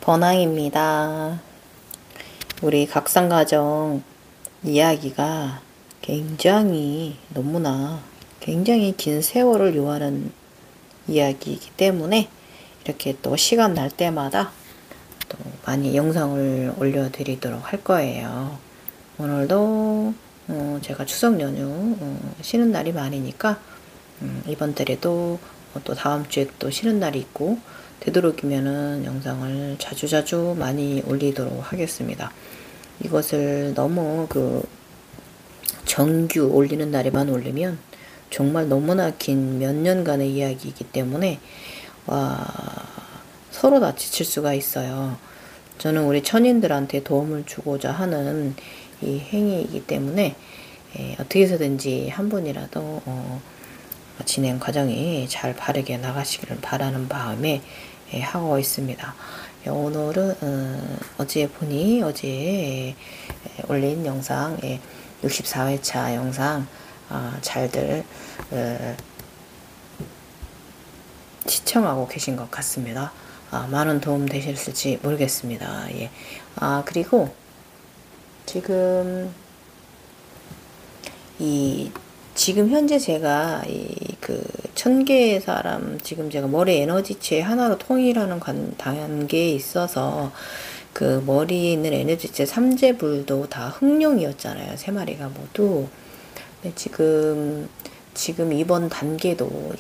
권항입니다. 우리 각상가정 이야기가 너무나 굉장히 긴 세월을 요하는 이야기이기 때문에 이렇게 또 시간 날 때마다 또 많이 영상을 올려드리도록 할 거예요. 오늘도 제가 추석 연휴 쉬는 날이 많으니까 이번 달에도 또 다음 주에 또 쉬는 날이 있고 되도록이면은 영상을 자주자주 많이 올리도록 하겠습니다. 이것을 너무 정규 올리는 날에만 올리면 정말 너무나 긴 몇 년간의 이야기이기 때문에 서로 다 지칠 수가 있어요. 저는 우리 천인들한테 도움을 주고자 하는 이 행위이기 때문에 어떻게 해서든지 한 분이라도 진행 과정이 잘 바르게 나가시기를 바라는 마음에 하고 있습니다. 오늘은 어제 올린 영상 64회차 영상 잘들 시청하고 계신 것 같습니다. 많은 도움 되셨을지 모르겠습니다. 그리고 지금 현재 제가 1000개의 사람 지금 제가 머리 에너지체 하나로 통일하는 단계에 있어서 그 머리에 있는 에너지체 3재불도 다 흑룡이었잖아요. 3마리가 모두. 근데 지금 이번 단계도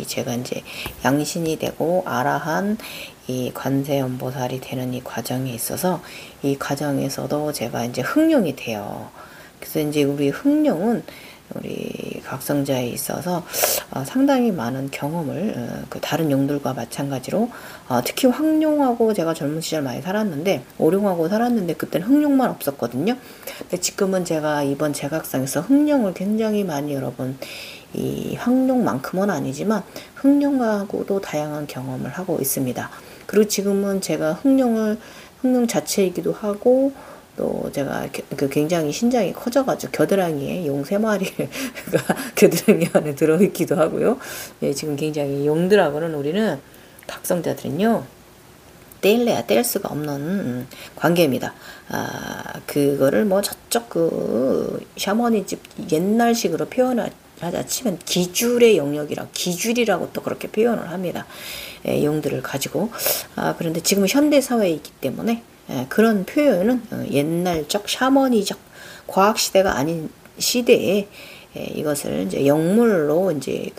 제가 이제 양신이 되고 아라한 이 관세음보살이 되는 이 과정에 있어서 이 과정에서도 제가 이제 흑룡이 돼요. 그래서 이제 우리 흑룡은 우리 각성자에 있어서 상당히 많은 경험을 다른 용들과 마찬가지로 특히 황룡하고 제가 젊은 시절 많이 살았는데 오룡하고 살았는데 그때는 흑룡만 없었거든요. 근데 지금은 제가 이번 제각상에서 흑룡을 굉장히 많이 여러분 이 황룡만큼은 아니지만 흑룡하고도 다양한 경험을 하고 있습니다. 그리고 지금은 제가 흑룡 자체이기도 하고 또 제가 굉장히 신장이 커져가지고 겨드랑이에 용 3마리가 겨드랑이 안에 들어있기도 하고요. 지금 굉장히 용들하고는 우리는 각성자들은요 뗄래야 뗄 수가 없는 관계입니다. 그거를 뭐 저쪽 샤머니집 옛날식으로 표현하자 치면 기줄의 기줄이라고 또 그렇게 표현을 합니다. 용들을 가지고. 그런데 지금 현대사회이기 때문에 그런 표현은 옛날적 샤머니적 과학시대가 아닌 시대에 이것을 이제 영물로 이제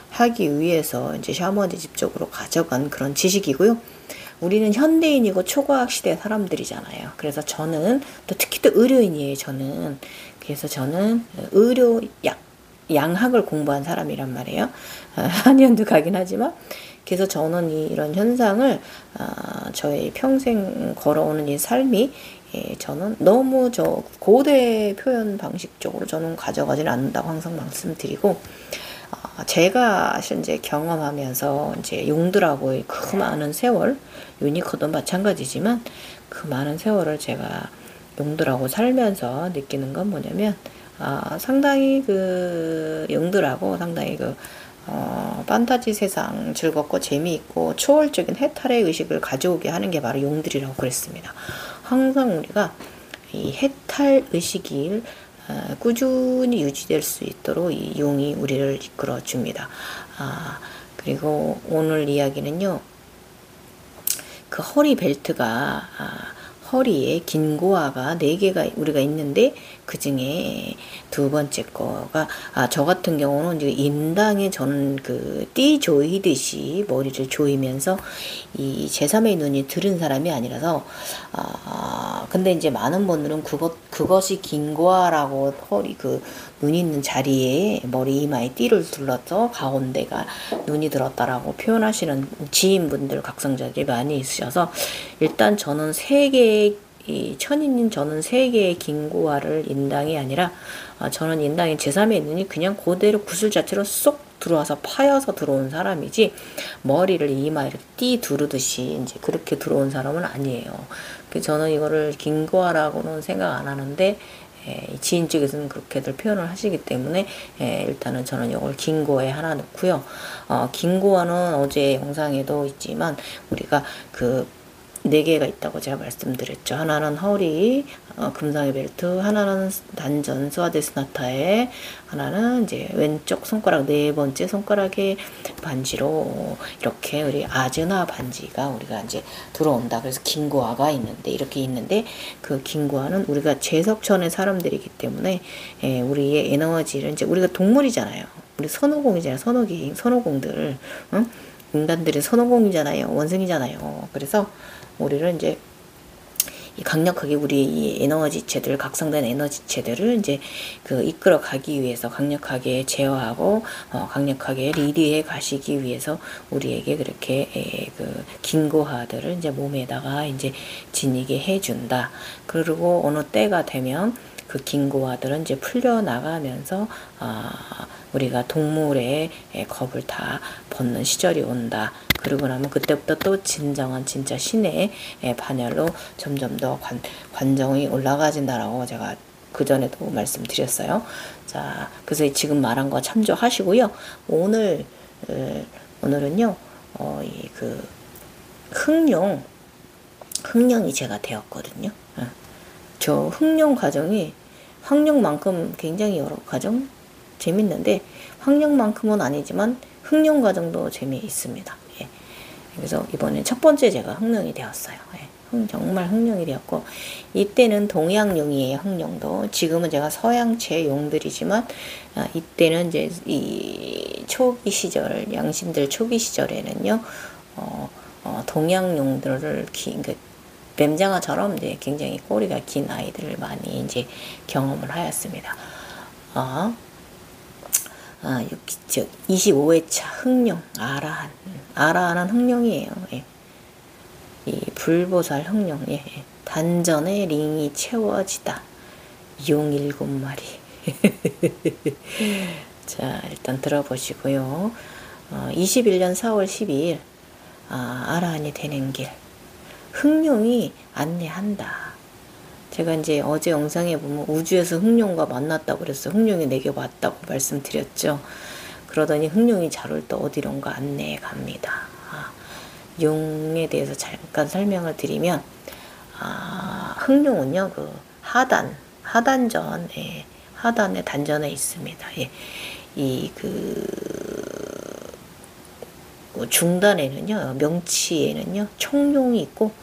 하기 위해서 이제 샤머니집 쪽으로 가져간 그런 지식이고요. 우리는 현대인이고 초과학 시대 사람들이잖아요. 그래서 저는 특히 또 의료인이에요. 그래서 저는 양학을 공부한 사람이란 말이에요. 한의원도 가긴 하지만 그래서 저는 이런 현상을 저의 평생 걸어오는 이 삶이 저는 너무 고대 표현 방식 쪽으로 저는 가져가지는 않는다고 항상 말씀드리고 제가 현재 경험하면서 이제 용들하고의 그 많은 세월 유니커도 마찬가지지만 그 많은 세월을 제가 용들하고 살면서 느끼는 건 뭐냐면 상당히 용들하고 상당히 판타지 세상 즐겁고 재미있고 초월적인 해탈의 의식을 가져오게 하는 게 바로 용들이라고 그랬습니다. 항상 우리가 이 해탈 의식이 꾸준히 유지될 수 있도록 이 용이 우리를 이끌어 줍니다. 그리고 오늘 이야기는요. 그 허리 벨트가 허리에 긴 고아가 4개가 우리가 있는데 그 중에 두 번째 거가 저 같은 경우는 이제 인당에 저는 띠 조이듯이 머리를 조이면서 이 제3의 눈이 들은 사람이 아니라서 근데 이제 많은 분들은 그것이 긴 고아라고 허리 눈 있는 자리에 머리 이마에 띠를 둘러서 가운데가 눈이 들었다라고 표현하시는 지인분들 각성자들이 많이 있으셔서 일단 저는 3개의 천인인 저는 3개의 긴고아를 인당이 아니라 저는 인당의 제3의 눈이 그냥 그대로 구슬 자체로 쏙 들어와서 파여서 들어온 사람이지 머리를 이마에 띠 두르듯이 이제 그렇게 들어온 사람은 아니에요. 저는 이거를 긴고아라고는 생각 안 하는데 지인 쪽에서는 그렇게들 표현을 하시기 때문에 일단은 저는 이걸 긴고에 하나 넣고요. 긴고어는 어제 영상에도 있지만 우리가 그 4개가 있다고 제가 말씀드렸죠. 하나는 허리, 금상의 벨트, 하나는 단전, 스와데스나타에, 하나는 이제 왼쪽 손가락, 4번째 손가락에 반지로 이렇게 우리 아즈나 반지가 우리가 이제 들어온다. 그래서 긴고아가 있는데, 이렇게 있는데, 그 긴고아는 우리가 제석천의 사람들이기 때문에, 우리의 에너지를 이제 우리가 동물이잖아요. 우리 선호공이잖아요. 선호공들. 응? 인간들이 선호공이잖아요. 원숭이잖아요. 그래서 우리를 이제 강력하게 우리 이 에너지체들, 각성된 에너지체들을 이제 그 이끌어 가기 위해서 강력하게 제어하고 강력하게 리드해 가시기 위해서 우리에게 그렇게 그 긴고하들을 이제 몸에다가 이제 지니게 해준다. 그리고 어느 때가 되면 그 긴고아들은 이제 풀려 나가면서 우리가 동물의 겁을 다 벗는 시절이 온다. 그러고 나면 그때부터 또 진정한 진짜 신의 반열로 점점 더 관정이 올라가진다라고 제가 그전에도 말씀드렸어요. 자, 그래서 지금 말한 거 참조하시고요. 오늘은요, 이 그 흥룡이 제가 되었거든요. 저 흥룡 과정이 황룡만큼 굉장히 여러 과정 재밌는데 황룡만큼은 아니지만 흥룡 과정도 재미있습니다. 예. 그래서 이번에 첫 번째 제가 흥룡이 되었어요. 예. 정말 흥룡이 되었고 이때는 동양용이에요. 흥룡도 지금은 제가 서양체 용들이지만 이때는 이제 이 초기 시절 양심들 초기 시절에는요 동양용들을 뱀장어처럼 이제 굉장히 꼬리가 긴 아이들을 많이 이제 경험을 하였습니다. 25회차 흥룡 아라한은 흥룡이에요. 예. 이 불보살 흥룡 단전에 링이 채워지다 용 7마리 자 일단 들어보시고요. 21년 4월 12일 아라한이 되는 길 흥룡이 안내한다. 제가 이제 어제 영상에 보면 우주에서 흥룡과 만났다고 그랬어요. 흥룡이 내게 왔다고 말씀드렸죠. 그러더니 흥룡이 자루를 또 어디론가 안내해 갑니다. 용에 대해서 잠깐 설명을 드리면 흥룡은요 그 하단전 하단의 단전에 있습니다. 이 중단에는요 명치에는요 청룡이 있고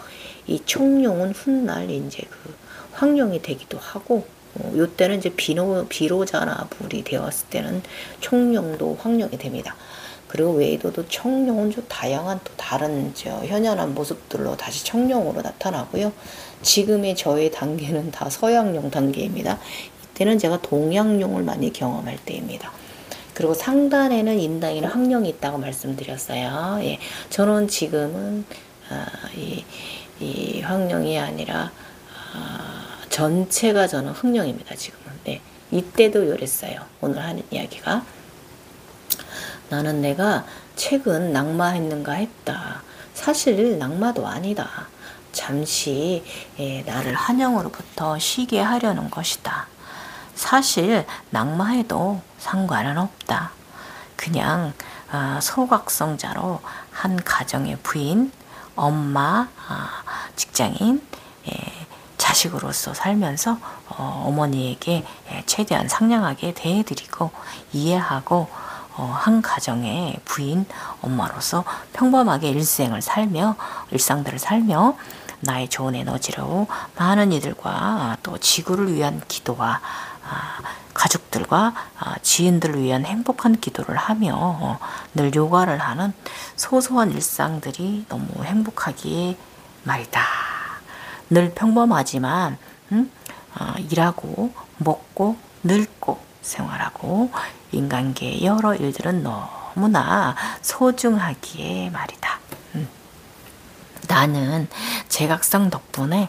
이 청룡은 훗날 이제 그 황룡이 되기도 하고 요때는 이제 비로자나 불이 되었을 때는 청룡도 황룡이 됩니다. 그리고 외에도도 청룡은 좀 다양한 또 다른 현연한 모습들로 다시 청룡으로 나타나고요. 지금의 저의 단계는 다 서양용 단계입니다. 이때는 제가 동양용을 많이 경험할 때입니다. 그리고 상단에는 인당이나 황룡이 있다고 말씀드렸어요. 예, 저는 지금은 이 황룡이 아니라 전체가 저는 흥룡입니다. 지금은. 네, 이때도 이랬어요. 오늘 하는 이야기가 나는 내가 최근 낙마했는가 했다. 사실 낙마도 아니다. 잠시 나를 한영으로부터 쉬게 하려는 것이다. 사실 낙마해도 상관은 없다. 그냥 소각성자로 한 가정의 부인, 엄마, 직장인, 자식으로서 살면서 어머니에게 최대한 상냥하게 대해드리고 이해하고 한 가정의 부인, 엄마로서 평범하게 일상들을 살며 나의 좋은 에너지로 많은 이들과 또 지구를 위한 기도와 가족들과 지인들을 위한 행복한 기도를 하며 늘 요가를 하는 소소한 일상들이 너무 행복하기에 말이다. 늘 평범하지만 일하고 먹고 늙고 생활하고 인간계의 여러 일들은 너무나 소중하기에 말이다. 나는 제각성 덕분에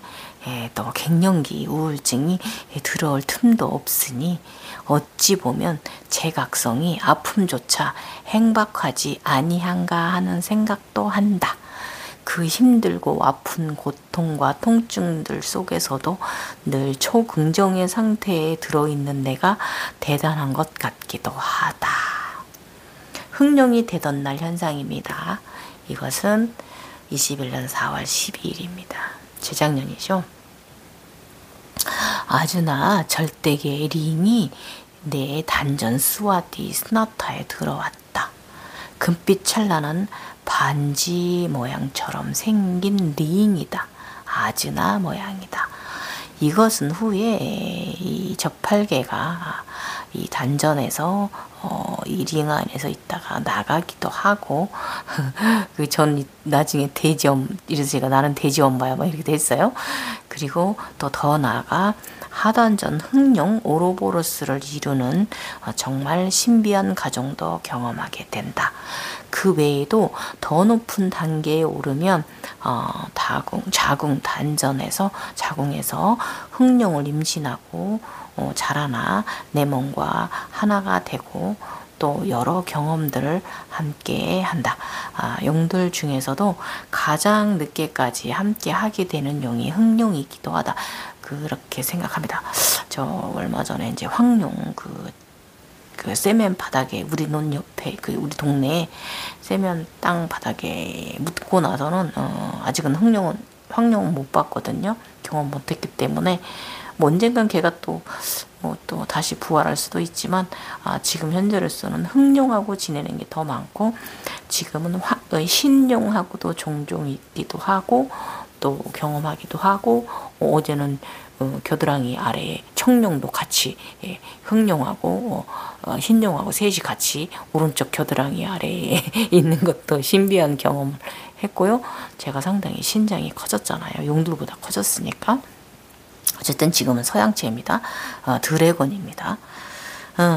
또 갱년기 우울증이 들어올 틈도 없으니 어찌 보면 제각성이 아픔조차 행복하지 아니한가 하는 생각도 한다. 그 힘들고 아픈 고통과 통증들 속에서도 늘 초긍정의 상태에 들어있는 내가 대단한 것 같기도 하다. 흑룡이 되던 날 현상입니다. 이것은 21년 4월 12일입니다. 재작년이죠. 아주나 절대계의 링이 내 단전 스와디 스나타에 들어왔다. 금빛 찬란한 반지 모양처럼 생긴 링이다. 아즈나 모양이다. 이것은 후에 이 적팔계가 이 단전에서 이 링 안에서 있다가 나가기도 하고 그 전 나중에 돼지엄 이래서 제가 나는 돼지 엄마야 막 이렇게 됐어요. 그리고 또 더 나아가 하단전 흑룡 오로보로스를 이루는 정말 신비한 가정도 경험하게 된다. 그 외에도 더 높은 단계에 오르면 자궁 단전에서 자궁에서 흑룡을 임신하고 자라나 내 몸과 하나가 되고 또 여러 경험들을 함께 한다. 용들 중에서도 가장 늦게까지 함께 하게 되는 용이 흑룡이기도 하다. 그렇게 생각합니다. 저 얼마 전에 이제 황룡 그 세면 바닥에 우리 논 옆에 우리 동네에 세면 땅 바닥에 묻고 나서는 아직은 황룡은 못 봤거든요. 경험 못했기 때문에 뭐 언젠간 걔가 또 다시 부활할 수도 있지만 지금 현재로서는 흑룡하고 지내는 게 더 많고 지금은 흰룡하고도 종종 있기도 하고 또 경험하기도 하고 어제는 겨드랑이 아래에 청룡도 같이 흑룡하고 흰룡하고 셋이 같이 오른쪽 겨드랑이 아래에 있는 것도 신비한 경험을 했고요. 제가 상당히 신장이 커졌잖아요. 용들보다 커졌으니까. 어쨌든 지금은 서양체입니다. 드래곤입니다.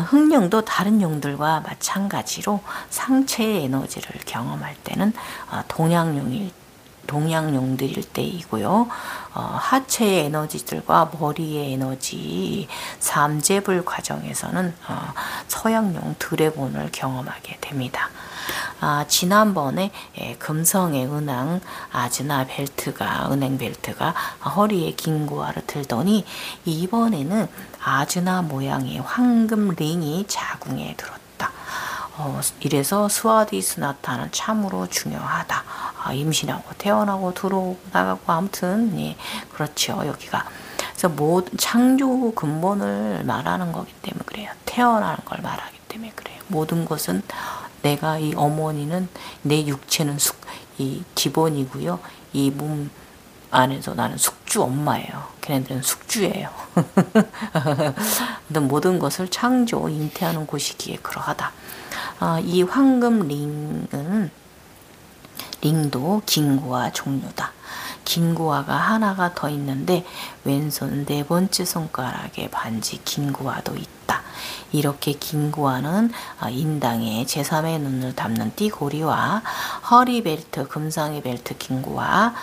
흑룡도 다른 용들과 마찬가지로 상체의 에너지를 경험할 때는 동양용들일 때이고요. 하체의 에너지들과 머리의 에너지 삼재불 과정에서는 서양용 드래곤을 경험하게 됩니다. 지난번에 금성의 은행 벨트가 허리에 긴 구화를 들더니 이번에는 아즈나 모양의 황금 링이 자궁에 들었다. 이래서 스와디 스나타는 참으로 중요하다. 임신하고 태어나고 들어나가고 아무튼 그렇죠. 여기가 그래서 창조 근본을 말하는 거기 때문에 그래요. 태어나는 걸 말하기 때문에 그래요. 모든 것은 내가 이 어머니는 내 육체는 이 기본이고요. 이 몸 안에서 나는 숙주 엄마예요. 걔네들은 숙주예요. 모든 것을 창조, 잉태하는 곳이기에 그러하다. 이 황금 링도 긴구화 종류다. 긴구화가 하나가 더 있는데 왼손 네 번째 손가락에 반지 긴구화도 있다. 이렇게 긴구화는 인당에 제3의 눈을 담는 띠고리와 허리 벨트, 금상의 벨트 긴구화,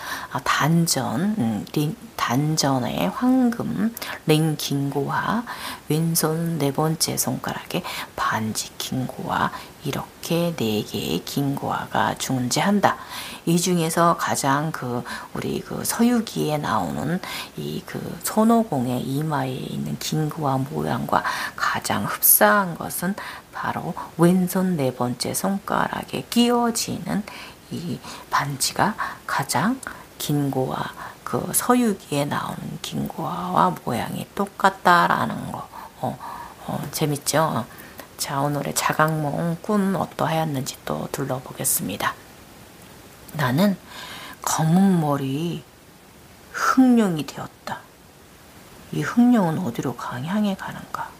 단전의 황금 링 긴구화, 왼손 네 번째 손가락에 반지 긴구화, 이렇게 4개의 긴구화가 존재한다. 이 중에서 가장 우리 서유기에 나오는 이 손오공의 이마에 있는 긴구화 모양과 가장 흡사한 것은 바로 왼손 네 번째 손가락에 끼워지는 이 반지가 가장 긴구화, 서유기에 나오는 긴구화와 모양이 똑같다라는 거. 재밌죠? 자, 오늘의 자각몽 꿈은 어떠하였는지 또 둘러보겠습니다. 나는 검은 머리 흑룡이 되었다. 이 흑룡은 어디로 향해 가는가?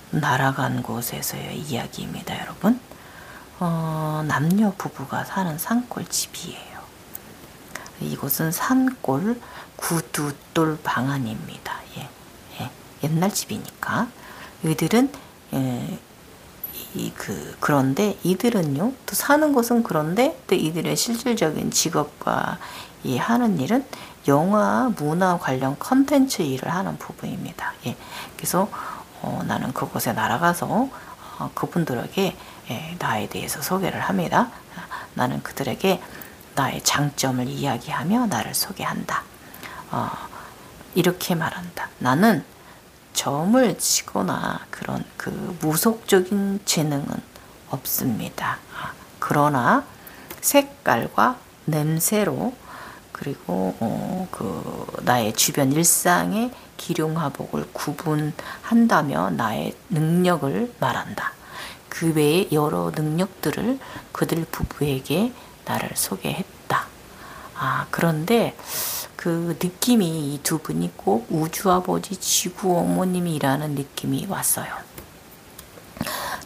날아간 곳에서의 이야기입니다, 여러분. 남녀 부부가 사는 산골 집이에요. 이곳은 산골 구두돌 방안입니다. 옛날 집이니까. 이들은 그런데 이들은요, 또 사는 곳은 그런데 또 이들의 실질적인 직업과 하는 일은 영화, 문화 관련 컨텐츠 일을 하는 부부입니다. 그래서 나는 그곳에 날아가서 그분들에게 나에 대해서 소개를 합니다. 나는 그들에게 나의 장점을 이야기하며 나를 소개한다. 이렇게 말한다. 나는 점을 치거나 그런 그 무속적인 재능은 없습니다. 그러나 색깔과 냄새로 그리고 나의 주변 일상의 기룡화복을 구분한다며 나의 능력을 말한다. 그 외에 여러 능력들을 그들 부부에게 나를 소개했다. 그런데 그 느낌이 이 두 분이 꼭 우주 아버지, 지구 어머님이라는 느낌이 왔어요.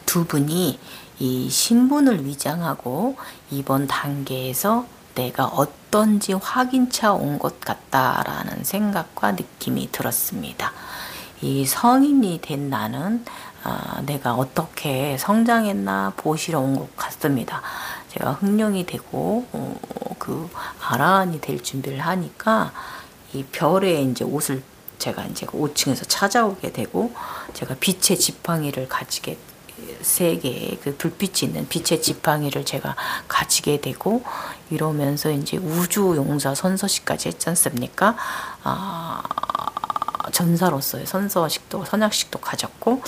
두 분이 이 신분을 위장하고 이번 단계에서 내가 어떤지 확인차 온 것 같다라는 생각과 느낌이 들었습니다. 이 성인이 된 나는 내가 어떻게 성장했나 보시러 온 것 같습니다. 제가 흥룡이 되고 아라한이 될 준비를 하니까 이 별의 이제 옷을 제가 이제 5층에서 찾아오게 되고, 제가 빛의 지팡이를 가지게, 세 개의 그 불빛이 있는 빛의 지팡이를 제가 가지게 되고, 이러면서 이제 우주 용사 선서식까지 했지 않습니까? 전사로서의 선서식도 선약식도 가졌고,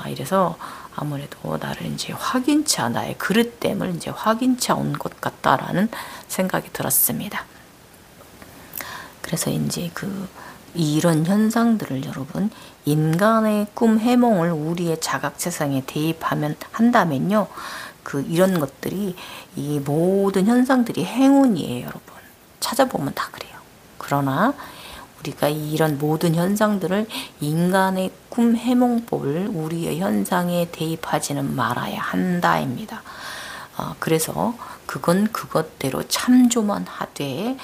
이래서 아무래도 나를 이제 확인차, 나의 그릇됨을 이제 확인차 온 것 같다라는 생각이 들었습니다. 그래서 이제 이런 현상들을 여러분, 인간의 꿈 해몽을 우리의 자각 세상에 대입하면 한다면요, 이런 것들이, 이 모든 현상들이 행운이에요, 여러분. 찾아보면 다 그래요. 그러나 우리가 이런 모든 현상들을 인간의 꿈 해몽법을 우리의 현상에 대입하지는 말아야 한다입니다. 그래서 그건 그것대로 참조만 하되,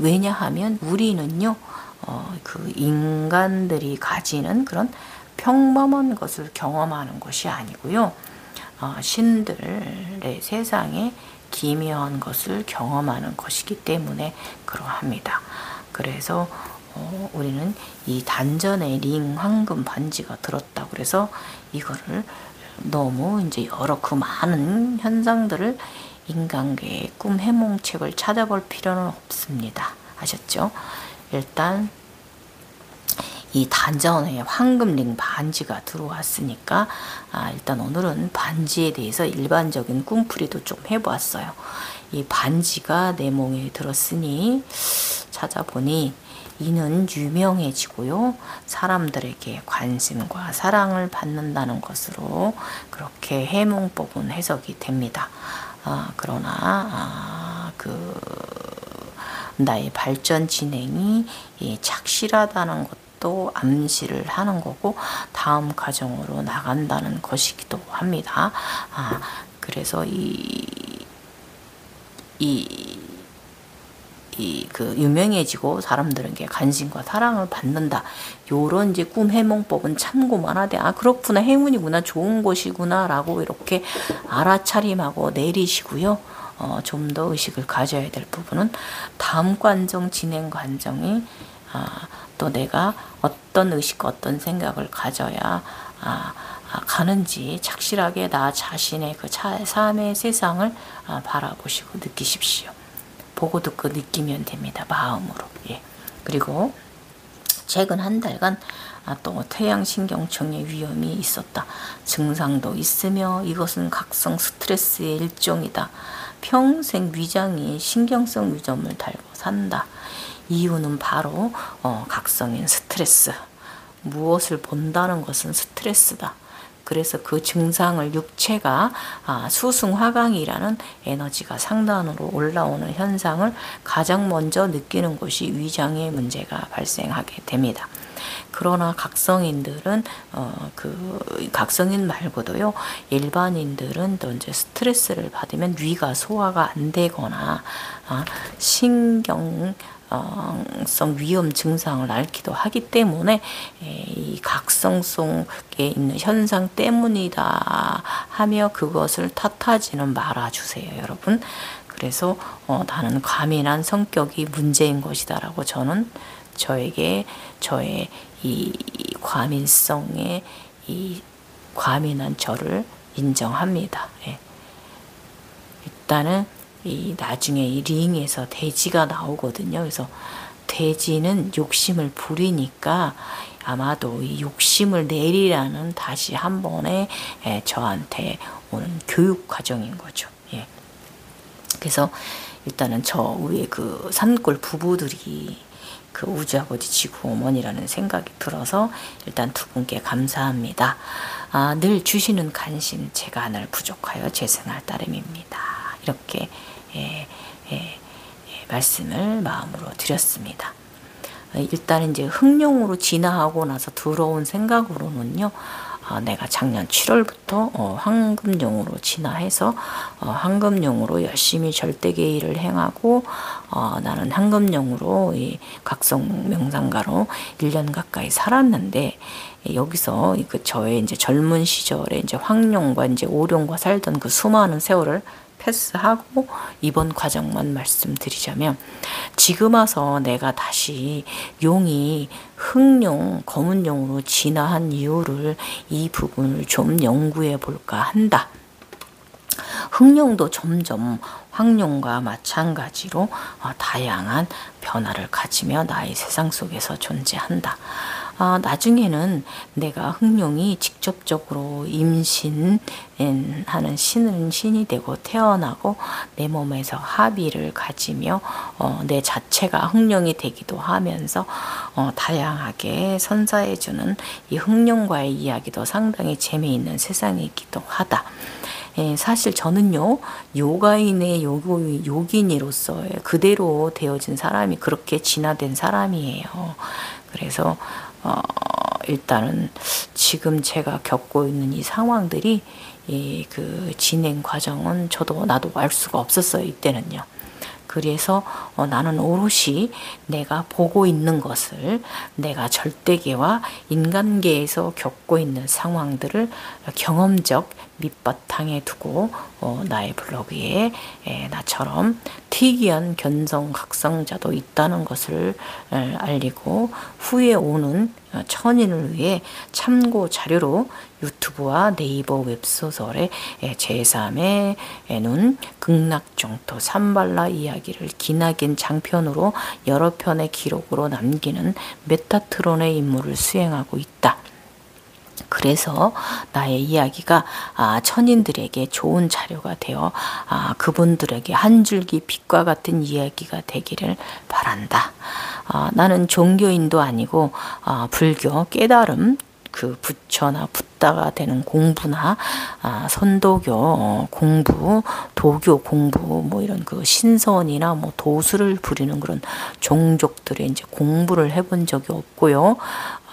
왜냐하면 우리는요, 인간들이 가지는 그런 평범한 것을 경험하는 것이 아니고요, 신들의 세상에 기묘한 것을 경험하는 것이기 때문에 그러합니다. 그래서 우리는 이 단전에 링 황금 반지가 들었다 그래서 이거를 너무 이제 여러 그 많은 현상들을 인간계의 꿈 해몽책을 찾아볼 필요는 없습니다. 아셨죠? 일단 이 단전에 황금링 반지가 들어왔으니까 일단 오늘은 반지에 대해서 일반적인 꿈풀이도 좀 해보았어요. 이 반지가 내 몸에 들었으니 찾아보니 이는 유명해지고요, 사람들에게 관심과 사랑을 받는다는 것으로 그렇게 해몽법은 해석이 됩니다. 그러나 나의 발전 진행이 착실하다는 것도 암시를 하는 거고, 다음 과정으로 나간다는 것이기도 합니다. 그래서 유명해지고 사람들에게 관심과 사랑을 받는다, 요런 이제 꿈 해몽법은 참고만 하되, 그렇구나, 행운이구나, 좋은 것이구나 라고 이렇게 알아차림하고 내리시고요. 좀 더 의식을 가져야 될 부분은 다음 과정, 진행 과정이 또 내가 어떤 의식과 어떤 생각을 가져야 가는지 착실하게 나 자신의 그 삶의 세상을 바라보시고 느끼십시오. 보고 듣고 느끼면 됩니다. 마음으로. 예. 그리고 최근 한 달간 또 태양신경청의 위험이 있었다. 증상도 있으며 이것은 각성 스트레스의 일종이다. 평생 위장이 신경성 위점을 달고 산다. 이유는 바로 각성인 스트레스. 무엇을 본다는 것은 스트레스다. 그래서 그 증상을 육체가 수승화강이라는 에너지가 상단으로 올라오는 현상을 가장 먼저 느끼는 것이 위장의 문제가 발생하게 됩니다. 그러나 각성인들은 각성인 말고도요, 일반인들은 또 이제 스트레스를 받으면 위가 소화가 안 되거나 신경성 위험 증상을 앓기도 하기 때문에 이 각성성에 있는 현상 때문이다 하며 그것을 탓하지는 말아주세요, 여러분. 그래서 나는 과민한 성격이 문제인 것이다 라고 저는 저의 이 과민성의 이 과민한 저를 인정합니다. 예. 일단은 이 나중에 이 링에서 돼지가 나오거든요. 그래서 돼지는 욕심을 부리니까 아마도 이 욕심을 내리라는 다시 한 번에 저한테 오는 교육 과정인 거죠. 예. 그래서 일단은 저 위에 그 산골 부부들이 그 우주아버지 지구어머니라는 생각이 들어서 일단 두 분께 감사합니다. 늘 주시는 관심 제가 늘 부족하여 죄송할 따름입니다. 이렇게 말씀을 마음으로 드렸습니다. 일단 이제 흑룡으로 진화하고 나서 들어온 생각으로는요. 내가 작년 7월부터 황금룡으로 진화해서 황금룡으로 열심히 절대계의를 행하고 나는 황금룡으로 이 각성 명상가로 1년 가까이 살았는데 여기서 그 저의 이제 젊은 시절에 이제 황룡과 이제 오룡과 살던 그 수많은 세월을 패스하고 이번 과정만 말씀드리자면 지금 와서 내가 다시 용이 흑룡, 검은룡으로 진화한 이유를 이 부분을 좀 연구해 볼까 한다. 흑룡도 점점 황룡과 마찬가지로 다양한 변화를 가지며 나의 세상 속에서 존재한다. 나중에는 내가 흑룡이 직접적으로 임신하는 신이 되고 태어나고 내 몸에서 합의를 가지며 내 자체가 흑룡이 되기도 하면서 다양하게 선사해주는 이 흑룡과의 이야기도 상당히 재미있는 세상이기도 하다. 사실 저는요 요가인의 요긴이로서 그대로 되어진 사람이 그렇게 진화된 사람이에요. 그래서 일단은 지금 제가 겪고 있는 이 상황들이 그 진행 과정은 나도 알 수가 없었어요. 이때는요. 그래서 나는 오롯이 내가 보고 있는 것을 내가 절대계와 인간계에서 겪고 있는 상황들을 경험적 밑바탕에 두고 나의 블로그에 나처럼 특이한 견성각성자도 있다는 것을 알리고 후에 오는 천인을 위해 참고 자료로 유튜브와 네이버 웹소설의 제3의 눈, 극락종토, 삼발라 이야기를 기나긴 장편으로 여러 편의 기록으로 남기는 메타트론의 임무를 수행하고 있다. 그래서 나의 이야기가 천인들에게 좋은 자료가 되어 그분들에게 한 줄기 빛과 같은 이야기가 되기를 바란다. 나는 종교인도 아니고 불교 깨달음 그 부처나 붓다가 되는 공부나 선도교 공부, 도교 공부 뭐 이런 그 신선이나 뭐 도수를 부리는 그런 종족들의 이제 공부를 해본 적이 없고요.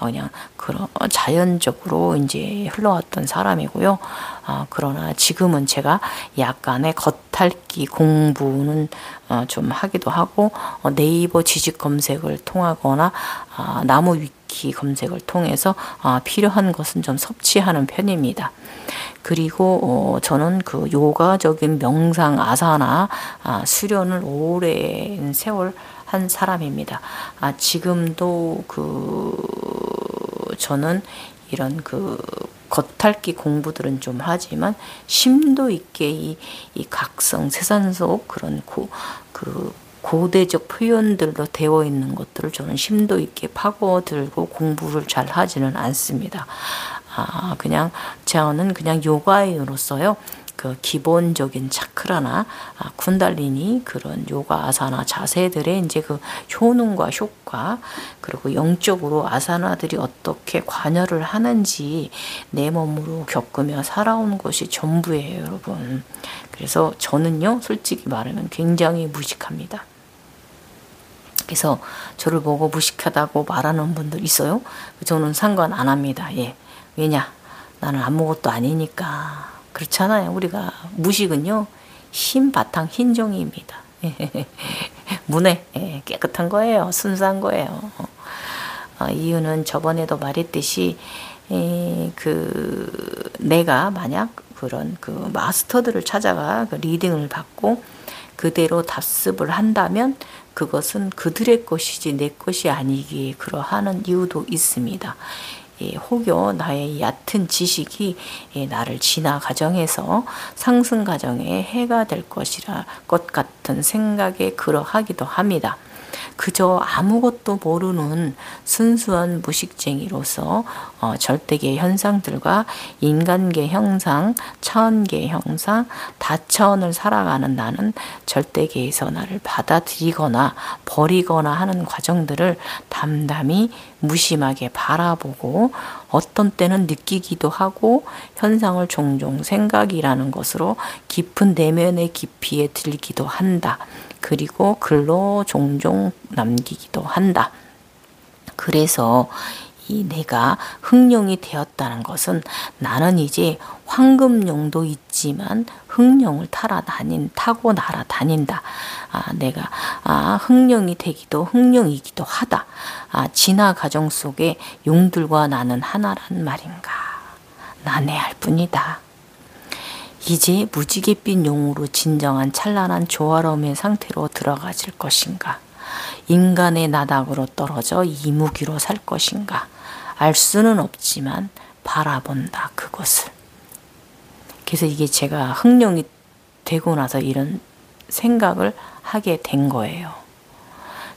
그냥 그런 자연적으로 이제 흘러왔던 사람이고요. 그러나 지금은 제가 약간의 겉핥기 공부는 좀 하기도 하고 네이버 지식 검색을 통하거나 나무 위키 검색을 통해서 필요한 것은 좀 섭취하는 편입니다. 그리고 저는 그 요가적인 명상 아사나 수련을 오랜 세월 한 사람입니다. 지금도 저는 이런 겉핥기 공부들은 좀 하지만 심도 있게 이 각성 세상 속 그런 고대적 표현들로 되어 있는 것들을 저는 심도 있게 파고들고 공부를 잘 하지는 않습니다. 그냥 저는 그냥 요가인으로서요. 그 기본적인 차크라나 쿤달리니 그런 요가 아사나 자세들의 이제 그 효능과 효과 그리고 영적으로 아사나들이 어떻게 관여를 하는지 내 몸으로 겪으며 살아온 것이 전부예요, 여러분. 그래서 저는요, 솔직히 말하면 굉장히 무식합니다. 그래서 저를 보고 무식하다고 말하는 분들 있어요. 저는 상관 안 합니다. 예. 왜냐? 나는 아무것도 아니니까. 그렇잖아요. 우리가 무식은요. 흰 바탕 흰 종이입니다. 문에 깨끗한 거예요. 순수한 거예요. 이유는 저번에도 말했듯이 내가 만약 그런 마스터들을 찾아가 리딩을 받고 그대로 답습을 한다면 그것은 그들의 것이지 내 것이 아니기에 그러하는 이유도 있습니다. 혹여 나의 얕은 지식이 나를 진화 과정에서 상승 과정에 해가 될 것 같은 생각에 그러하기도 합니다. 그저 아무것도 모르는 순수한 무식쟁이로서 절대계 현상들과 인간계 형상, 차원계 형상, 다차원을 살아가는 나는 절대계에서 나를 받아들이거나 버리거나 하는 과정들을 담담히 무심하게 바라보고 어떤 때는 느끼기도 하고 현상을 종종 생각이라는 것으로 깊은 내면의 깊이에 들기도 한다. 그리고 글로 종종 남기기도 한다. 그래서 이 내가 흑룡이 되었다는 것은 나는 이제 황금룡도 있지만 흑룡을 타고 날아다닌다. 내가 흑룡이 되기도 흑룡이기도 하다. 진화 과정 속에 용들과 나는 하나란 말인가. 난해할 뿐이다. 이제 무지갯빛 용으로 진정한 찬란한 조화로움의 상태로 들어가질 것인가? 인간의 나닥으로 떨어져 이무기로 살 것인가? 알 수는 없지만 바라본다 그것을. 그래서 이게 제가 흑룡이 되고 나서 이런 생각을 하게 된 거예요.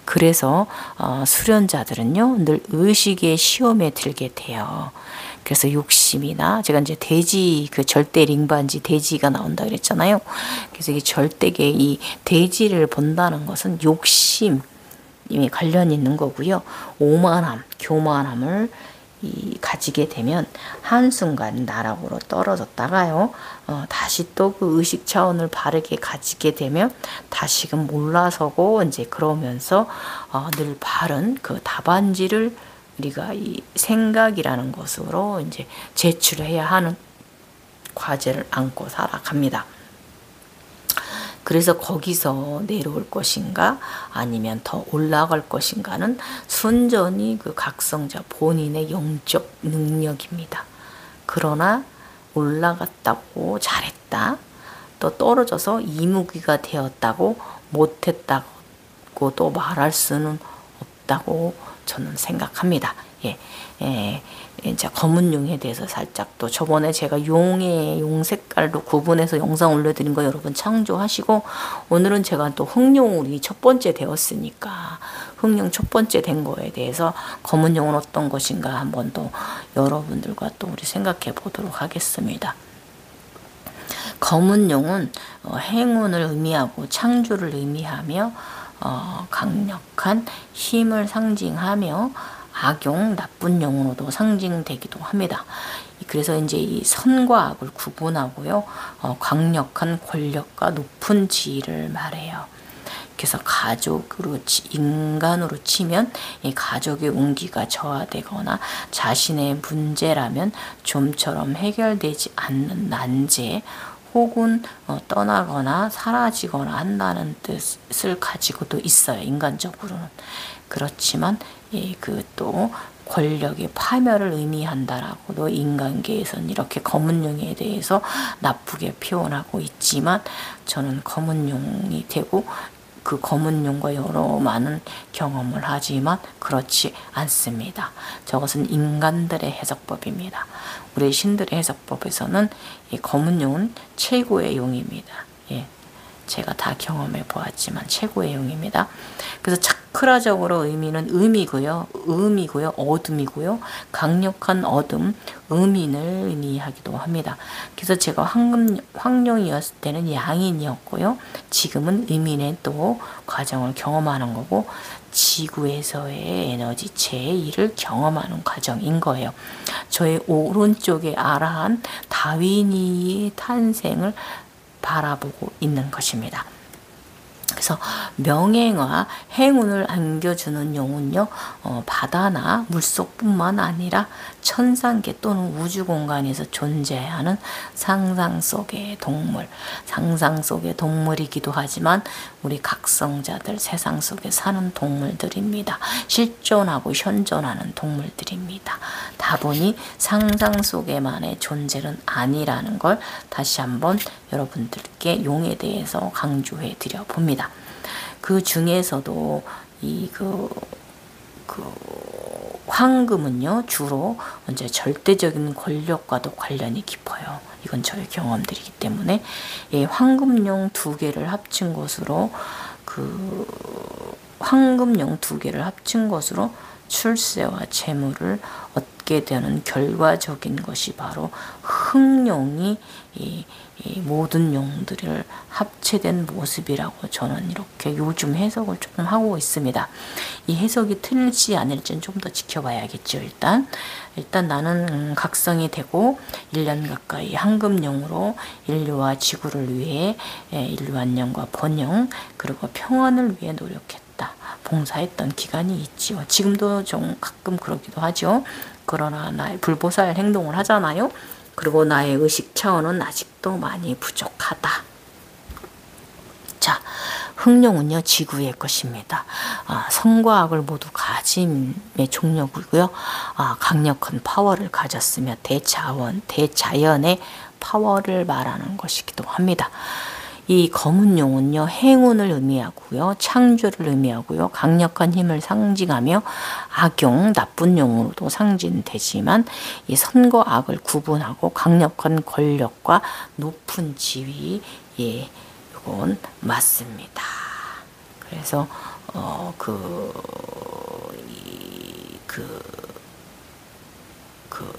그래서 수련자들은요 늘 의식의 시험에 들게 돼요. 그래서 욕심이나 제가 이제 돼지 그 절대 링반지 돼지가 나온다 그랬잖아요. 그래서 이 절대계 이 돼지를 본다는 것은 욕심이 관련 있는 거고요. 오만함, 교만함을 가지게 되면 한순간 나락으로 떨어졌다가요. 다시 또 그 의식 차원을 바르게 가지게 되면 다시금 올라서고 이제 그러면서 늘 바른 그 답안지를 우리가 이 생각이라는 것으로 이제 제출해야 하는 과제를 안고 살아갑니다. 그래서 거기서 내려올 것인가 아니면 더 올라갈 것인가는 순전히 그 각성자 본인의 영적 능력입니다. 그러나 올라갔다고 잘했다, 또 떨어져서 이무기가 되었다고 못했다고 또 말할 수는 없다고 저는 생각합니다. 이제 검은 용에 대해서 살짝 또 저번에 제가 용 색깔로 구분해서 영상 올려드린 거 여러분 참조하시고, 오늘은 제가 또 흑룡이 첫 번째 되었으니까 흑룡 첫 번째 된 거에 대해서 검은 용은 어떤 것인가 한번 또 여러분들과 또 우리 생각해 보도록 하겠습니다. 검은 용은 행운을 의미하고 창조를 의미하며 강력한 힘을 상징하며 악용, 나쁜 용으로도 상징되기도 합니다. 그래서 이제 이 선과 악을 구분하고요, 강력한 권력과 높은 지위를 말해요. 그래서 인간으로 치면 이 가족의 운기가 저하되거나 자신의 문제라면 좀처럼 해결되지 않는 난제, 혹은 떠나거나 사라지거나 한다는 뜻을 가지고도 있어요. 인간적으로는. 그렇지만 그 또 권력의 파멸을 의미한다라고도 인간계에서는 이렇게 검은 용에 대해서 나쁘게 표현하고 있지만, 저는 검은 용이 되고 그 검은 용과 여러 많은 경험을 하지만 그렇지 않습니다. 저것은 인간들의 해석법입니다. 우리 신들의 해석법에서는 이 검은 용은 최고의 용입니다. 제가 다 경험해 보았지만 최고의 용입니다. 그래서 차크라적으로 의미는 음이고요, 어둠이고요, 강력한 어둠, 음인을 의미하기도 합니다. 그래서 제가 황룡이었을 때는 양인이었고요, 지금은 음인의 또 과정을 경험하는 거고, 지구에서의 에너지체의 일을 경험하는 과정인 거예요. 저의 오른쪽에 아라한 다윈이의 탄생을 바라보고 있는 것입니다. 그래서 명행과 행운을 안겨주는 용은요, 바다나 물속뿐만 아니라 천상계 또는 우주 공간에서 존재하는 상상 속의 동물, 상상 속의 동물이기도 하지만 우리 각성자들 세상 속에 사는 동물들입니다. 실존하고 현존하는 동물들입니다. 다분히 상상 속에만의 존재는 아니라는 걸 다시 한번 여러분들께 용에 대해서 강조해 드려 봅니다. 그 중에서도 황금은요 주로 이제 절대적인 권력과도 관련이 깊어요. 이건 저의 경험들이기 때문에 황금용 두 개를 합친 것으로 황금용 두 개를 합친 것으로 출세와 재물을 얻게 되는 결과적인 것이 바로 흑룡이 이 모든 용들을 합체된 모습이라고 저는 이렇게 요즘 해석을 조금 하고 있습니다. 이 해석이 틀릴지 아닐지는 좀 더 지켜봐야겠죠. 일단 나는 각성이 되고 1년 가까이 황금용으로 인류와 지구를 위해 인류 안녕과 번영 그리고 평안을 위해 노력했다. 봉사했던 기간이 있지요. 지금도 좀 가끔 그러기도 하죠. 그러나 나의 불보살 행동을 하잖아요. 그리고 나의 의식 차원은 아직도 많이 부족하다. 자, 흑룡은요 지구의 것입니다. 성과 악을 모두 가짐의 종력이고요. 강력한 파워를 가졌으며 대자연의 파워를 말하는 것이기도 합니다. 이 검은 용은요 행운을 의미하고요, 창조를 의미하고요, 강력한 힘을 상징하며 악용, 나쁜 용으로도 상징되지만 이 선과 악을 구분하고 강력한 권력과 높은 지위, 이건 맞습니다. 그래서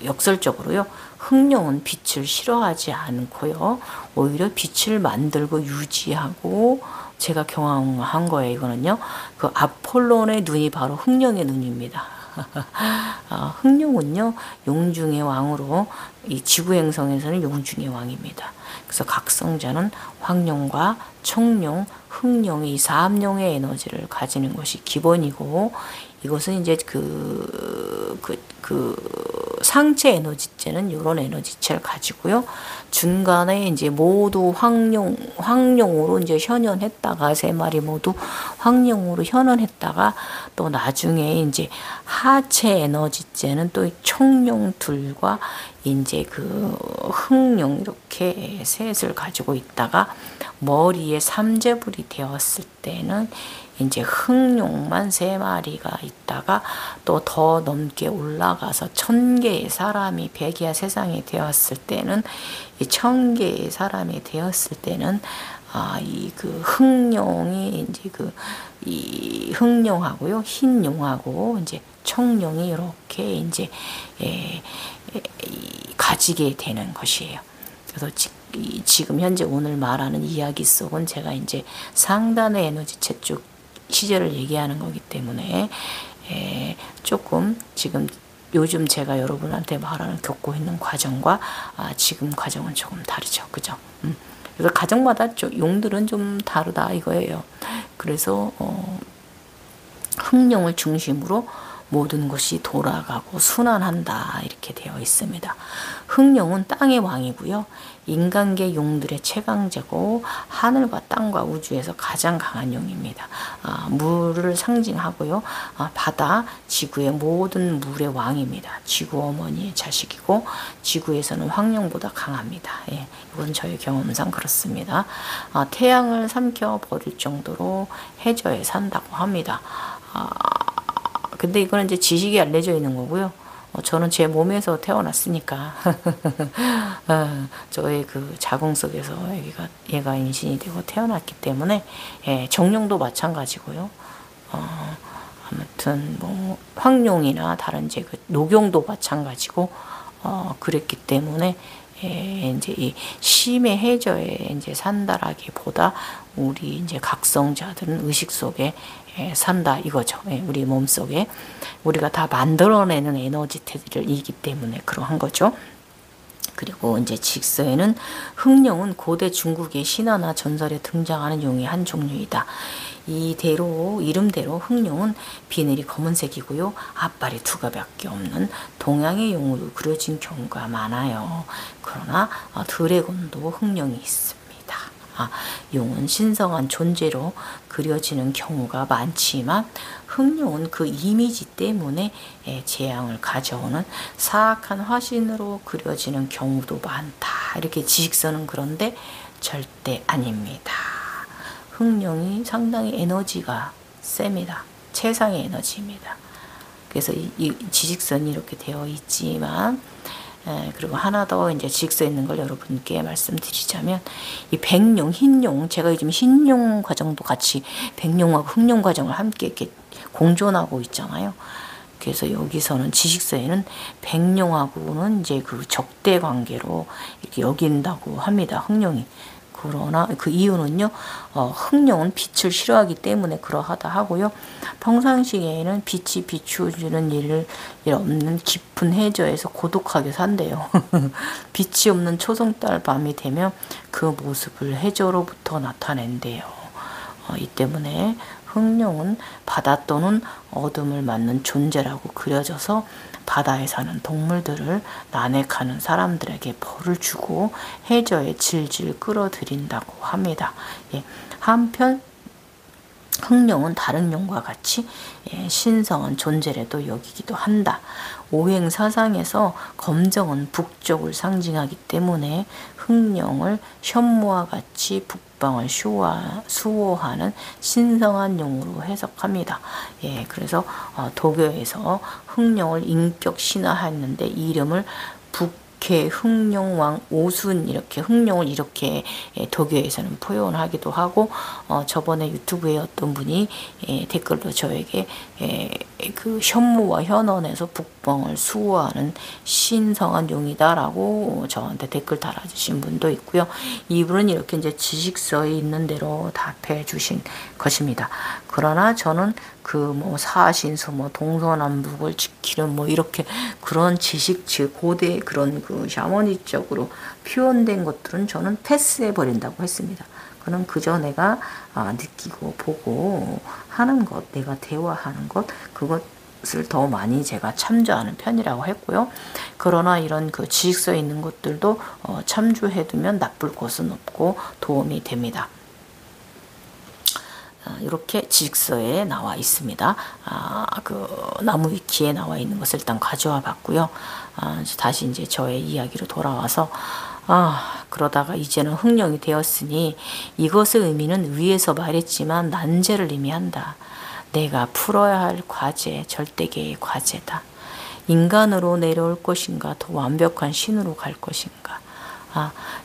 역설적으로요 흑룡은 빛을 싫어하지 않고요 오히려 빛을 만들고 유지하고 제가 경험한 거예요. 이거는요 그 아폴론의 눈이 바로 흑룡의 눈입니다. 흑룡은요 용중의 왕으로 이 지구 행성에서는 용중의 왕입니다. 그래서 각성자는 황룡과 청룡, 흑룡 이 3용의 에너지를 가지는 것이 기본이고 이것은 이제 상체 에너지체는 이런 에너지체를 가지고요. 중간에 이제 모두 황룡으로 이제 현현했다가 3마리 모두 황룡으로 현현했다가 또 나중에 이제 하체 에너지체는 또 청룡들과 이제 흑룡 이렇게 셋을 가지고 있다가 머리에 삼재불이 되었을 때는 이제 흑룡만 3마리가 있다가 또 더 넘게 올라가서 1000개의 사람이 백야 세상에 되었을 때는 이 1000개의 사람이 되었을 때는 흑룡이 이제 이 흑룡하고요 흰룡하고 이제 청룡이 이렇게 이제 가지게 되는 것이에요. 그래서 지금 현재 오늘 말하는 이야기 속은 제가 이제 상단의 에너지체 쪽 시절을 얘기하는 거기 때문에 조금 지금 요즘 제가 여러분한테 말하는 겪고 있는 과정과 지금 과정은 조금 다르죠. 그죠? 그래서 가정마다 용들은 좀 다르다 이거예요. 그래서 흑룡을 중심으로 모든 것이 돌아가고 순환한다 이렇게 되어 있습니다. 흑룡은 땅의 왕이고요. 인간계 용들의 최강자고 하늘과 땅과 우주에서 가장 강한 용입니다. 물을 상징하고요. 바다, 지구의 모든 물의 왕입니다. 지구 어머니의 자식이고 지구에서는 황룡보다 강합니다. 이건 저의 경험상 그렇습니다. 태양을 삼켜버릴 정도로 해저에 산다고 합니다. 근데 이거는 이제 지식이 알려져 있는 거고요. 저는 제 몸에서 태어났으니까 저의 자궁 속에서 얘가 임신이 되고 태어났기 때문에 정룡도 마찬가지고요. 아무튼 뭐 황룡이나 다른 이제 녹용도 마찬가지고 그랬기 때문에 이제 이 심의 해저에 이제 산다라기보다 우리 이제 각성자들은 의식 속에 산다 이거죠. 우리 몸 속에 우리가 다 만들어내는 에너지들이기 때문에 그러한 거죠. 그리고 이제 직서에는 흑룡은 고대 중국의 신화나 전설에 등장하는 용의 한 종류이다. 이름대로 흑룡은 비늘이 검은색이고요. 앞발이 2개밖에 없는 동양의 용으로 그려진 경우가 많아요. 그러나 드래곤도 흑룡이 있습니다. 용은 신성한 존재로 그려지는 경우가 많지만 흑룡은 그 이미지 때문에 재앙을 가져오는 사악한 화신으로 그려지는 경우도 많다. 이렇게 지식서는 그런데 절대 아닙니다. 흑룡이 상당히 에너지가 셉니다. 최상의 에너지입니다. 그래서 이 지직선이 이렇게 되어 있지만, 그리고 하나 더 이제 지직서 있는 걸 여러분께 말씀드리자면, 이 백룡, 흰룡, 제가 요즘 흰룡 과정도 같이 백룡하고 흑룡 과정을 함께 이렇게 공존하고 있잖아요. 그래서 여기서는 지식서에는 백룡하고는 이제 그 적대 관계로 이렇게 여긴다고 합니다. 흑룡이. 그러나 그 이유는요, 흑룡은 빛을 싫어하기 때문에 그러하다 하고요. 평상시에는 빛이 비추어주는 일 없는 깊은 해저에서 고독하게 산대요. 빛이 없는 초승달 밤이 되면 그 모습을 해저로부터 나타낸대요. 이 때문에 흑룡은 바다 또는 어둠을 맞는 존재라고 그려져서 바다에 사는 동물들을 난획하는 사람들에게 벌을 주고 해저에 질질 끌어들인다고 합니다. 예, 한편 흑룡은 다른 용과 같이 신성한 존재라도 여기기도 한다. 오행사상에서 검정은 북쪽을 상징하기 때문에 흑룡을 현무와 같이 북방을 수호하는 신성한 용으로 해석합니다. 그래서 도교에서 흑룡을 인격 신화했는데 이름을 북해 흑룡왕 오순, 이렇게 흑룡을 이렇게 도교에서는 표현하기도 하고, 저번에 유튜브에 어떤 분이 댓글로 저에게 그 현무와 현원에서 북방을 수호하는 신성한 용이다라고 저한테 댓글 달아주신 분도 있고요. 이분은 이렇게 이제 지식서에 있는 대로 답해 주신 것입니다. 그러나 저는 그 뭐 사신수, 뭐 동서남북을 지키는 뭐 이렇게 그런 지식, 즉 고대 그런 그 샤머니적으로 표현된 것들은 저는 패스해 버린다고 했습니다. 그는 그저 내가 느끼고 보고 하는 것, 내가 대화하는 것, 그것을 더 많이 제가 참조하는 편이라고 했고요. 그러나 이런 그 지식서에 있는 것들도 참조해두면 나쁠 것은 없고 도움이 됩니다. 이렇게 지식서에 나와 있습니다. 그 나무 위키에 나와 있는 것을 일단 가져와 봤고요. 다시 이제 저의 이야기로 돌아와서, 그러다가 이제는 흑룡이 되었으니 이것의 의미는 위에서 말했지만 난제를 의미한다. 내가 풀어야 할 과제, 절대계의 과제다. 인간으로 내려올 것인가, 더 완벽한 신으로 갈 것인가.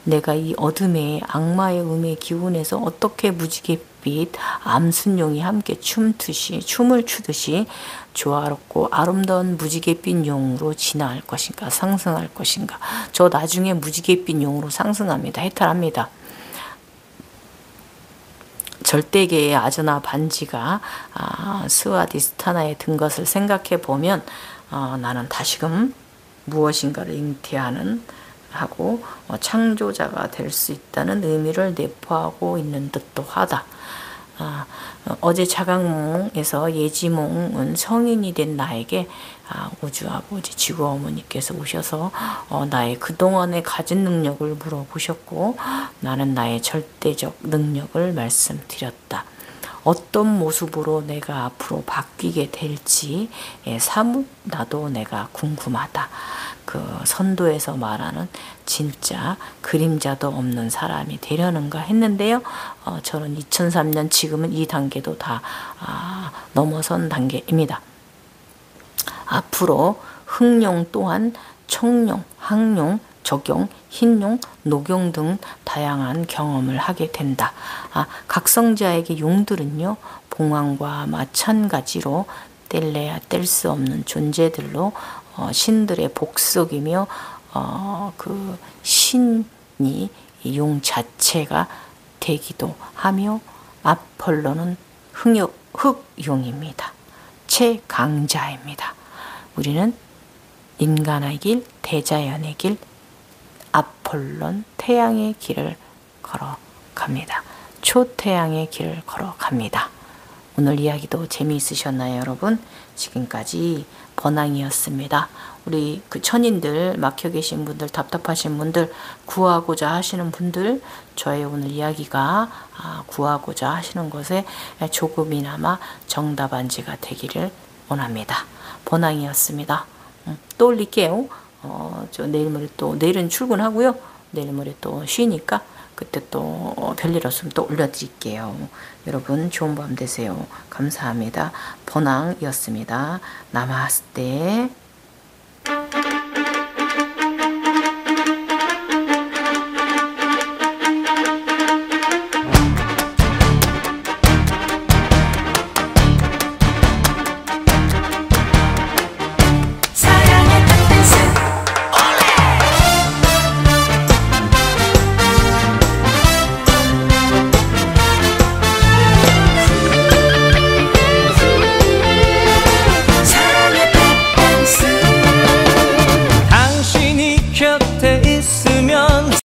내가 이 어둠의 악마의 음의 기운에서 어떻게 무지갯빛 암순용이 함께 춤을 추듯이 조화롭고 아름다운 무지갯빛 용으로 진화할 것인가, 상승할 것인가. 저 나중에 무지갯빛 용으로 상승합니다. 해탈합니다. 절대계의 아즈나 반지가 스와디스타나에 든 것을 생각해 보면, 나는 다시금 무엇인가를 잉태하는 하고 창조자가 될 수 있다는 의미를 내포하고 있는 듯도 하다. 어제 자각몽에서 예지몽은 성인이 된 나에게 우주 아버지, 지구 어머니께서 오셔서 나의 그동안에 가진 능력을 물어보셨고, 나는 나의 절대적 능력을 말씀드렸다. 어떤 모습으로 내가 앞으로 바뀌게 될지 사뭇 나도 내가 궁금하다. 그 선도에서 말하는 진짜 그림자도 없는 사람이 되려는가 했는데요. 저는 2003년 지금은 이 단계도 다 넘어선 단계입니다. 앞으로 흑룡 또한 청룡, 항룡, 적용, 흰용, 녹용 등 다양한 경험을 하게 된다. 각성자에게 용들은요, 봉황과 마찬가지로 뗄래야 뗄 수 없는 존재들로 신들의 복속이며, 그 신이 용 자체가 되기도 하며, 아폴로는 흑용입니다. 최강자입니다. 우리는 인간의 길, 대자연의 길, 아폴론 태양의 길을 걸어갑니다. 초태양의 길을 걸어갑니다. 오늘 이야기도 재미있으셨나요, 여러분? 지금까지 번항이었습니다. 우리 그 천인들, 막혀 계신 분들, 답답하신 분들, 구하고자 하시는 분들, 저의 오늘 이야기가 구하고자 하시는 것에 조금이나마 정답안지가 되기를 원합니다. 번항이었습니다. 또 올릴게요. 저 내일 모레 또, 내일은 출근하고요. 내일 모레 또 쉬니까 그때 또 별일 없으면 또 올려드릴게요. 여러분 좋은 밤 되세요. 감사합니다. 번왕이었습니다. 나마스테.